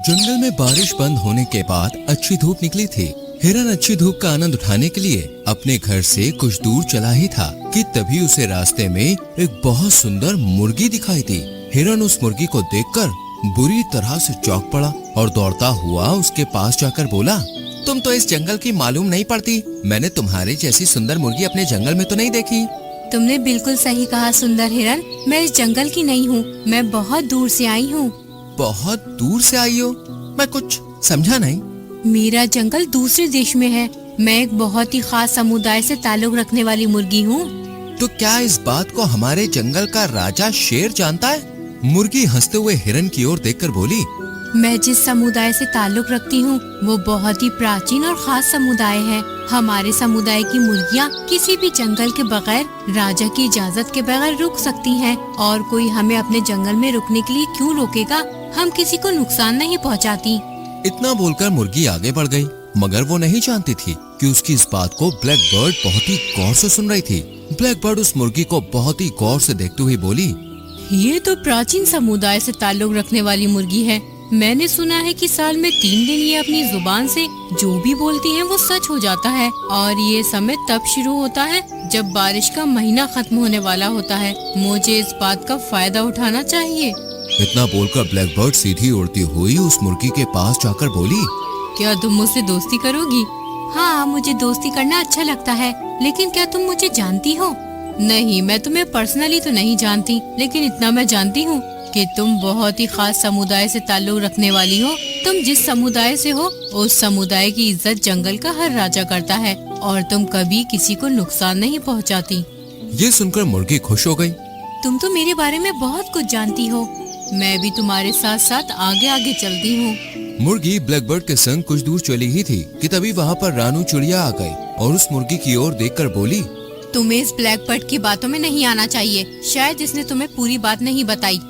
जंगल में बारिश बंद होने के बाद अच्छी धूप निकली थी। हिरन अच्छी धूप का आनंद उठाने के लिए अपने घर से कुछ दूर चला ही था कि तभी उसे रास्ते में एक बहुत सुंदर मुर्गी दिखाई दी। हिरन उस मुर्गी को देखकर बुरी तरह से चौंक पड़ा और दौड़ता हुआ उसके पास जाकर बोला, तुम तो इस जंगल की मालूम नहीं पड़ती। मैंने तुम्हारे जैसी सुंदर मुर्गी अपने जंगल में तो नहीं देखी। तुमने बिल्कुल सही कहा सुंदर हिरन, मैं इस जंगल की नहीं हूँ, मैं बहुत दूर से आई हूँ। बहुत दूर से आई हो? मैं कुछ समझा नहीं। मेरा जंगल दूसरे देश में है। मैं एक बहुत ही खास समुदाय से ताल्लुक रखने वाली मुर्गी हूँ। तो क्या इस बात को हमारे जंगल का राजा शेर जानता है? मुर्गी हंसते हुए हिरन की ओर देखकर बोली, मैं जिस समुदाय से ताल्लुक रखती हूँ वो बहुत ही प्राचीन और खास समुदाय है। हमारे समुदाय की मुर्गियाँ किसी भी जंगल के बगैर राजा की इजाजत के बगैर रुक सकती हैं और कोई हमें अपने जंगल में रुकने के लिए क्यों रोकेगा। हम किसी को नुकसान नहीं पहुँचाती। इतना बोलकर मुर्गी आगे बढ़ गई, मगर वो नहीं जानती थी कि उसकी इस बात को ब्लैक बर्ड बहुत ही गौर से सुन रही थी। ब्लैक बर्ड उस मुर्गी को बहुत ही गौर से देखते हुए बोली, ये तो प्राचीन समुदाय से ताल्लुक रखने वाली मुर्गी है। मैंने सुना है कि साल में 3 दिन ये अपनी जुबान से जो भी बोलती है वो सच हो जाता है और ये समय तब शुरू होता है जब बारिश का महीना खत्म होने वाला होता है। मुझे इस बात का फायदा उठाना चाहिए। इतना बोलकर ब्लैक बर्ड सीधी उड़ती हुई उस मुर्गी के पास जाकर बोली, क्या तुम मुझसे दोस्ती करोगी? हाँ, मुझे दोस्ती करना अच्छा लगता है, लेकिन क्या तुम मुझे जानती हो? नहीं, मैं तुम्हें पर्सनली तो नहीं जानती, लेकिन इतना मैं जानती हूँ कि तुम बहुत ही खास समुदाय से ताल्लुक रखने वाली हो। तुम जिस समुदाय से हो उस समुदाय की इज्जत जंगल का हर राजा करता है और तुम कभी किसी को नुकसान नहीं पहुँचाती। ये सुनकर मुर्गी खुश हो गई। तुम तो मेरे बारे में बहुत कुछ जानती हो। मैं भी तुम्हारे साथ साथ आगे आगे चलती हूँ। मुर्गी ब्लैक बर्ड के संग कुछ दूर चली ही थी कि तभी वहाँ पर रानू चिड़िया आ गई और उस मुर्गी की ओर देखकर बोली, तुम्हें इस ब्लैक बर्ड की बातों में नहीं आना चाहिए। शायद इसने तुम्हें पूरी बात नहीं बताई।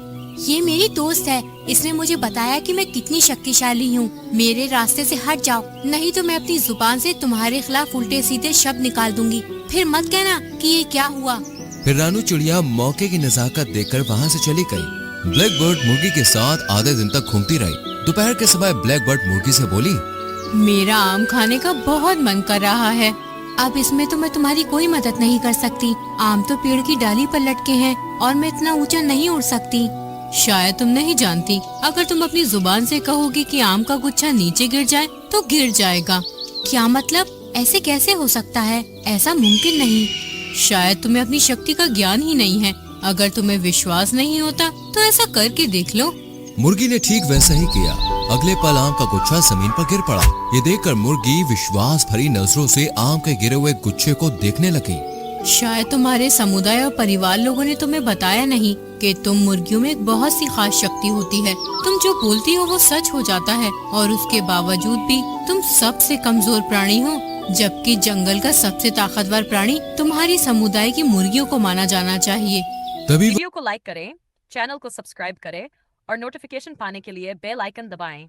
ये मेरी दोस्त है, इसने मुझे बताया कि मैं कितनी शक्तिशाली हूँ। मेरे रास्ते से हट जाओ, नहीं तो मैं अपनी जुबान से तुम्हारे खिलाफ उल्टे सीधे शब्द निकाल दूंगी। फिर मत कहना कि ये क्या हुआ। फिर रानू चिड़िया मौके की नजाकत देखकर वहाँ से चली गई। ब्लैक बर्ड मुर्गी के साथ आधे दिन तक घूमती रही। दोपहर के समय ब्लैक बर्ड मुर्गी से बोली, मेरा आम खाने का बहुत मन कर रहा है। अब इसमें तो मैं तुम्हारी कोई मदद नहीं कर सकती। आम तो पेड़ की डाली पर लटके हैं और मैं इतना ऊंचा नहीं उड़ सकती। शायद तुम नहीं जानती, अगर तुम अपनी जुबान से कहोगी कि आम का गुच्छा नीचे गिर जाए तो गिर जाएगा। क्या मतलब? ऐसे कैसे हो सकता है? ऐसा मुमकिन नहीं। शायद तुम्हें अपनी शक्ति का ज्ञान ही नहीं है। अगर तुम्हें विश्वास नहीं होता तो ऐसा करके देख लो। मुर्गी ने ठीक वैसा ही किया। अगले पल आम का गुच्छा जमीन पर गिर पड़ा। ये देखकर मुर्गी विश्वास भरी नजरों से आम के गिरे हुए गुच्छे को देखने लगी। शायद तुम्हारे समुदाय और परिवार लोगों ने तुम्हें बताया नहीं कि तुम मुर्गियों में एक बहुत सी खास शक्ति होती है। तुम जो बोलती हो वो सच हो जाता है और उसके बावजूद भी तुम सबसे कमजोर प्राणी हो, जबकि जंगल का सबसे ताकतवर प्राणी तुम्हारी समुदाय की मुर्गियों को माना जाना चाहिए। तभी वीडियो को लाइक करें, चैनल को सब्सक्राइब करें और नोटिफिकेशन पाने के लिए बेल आइकन दबाएं।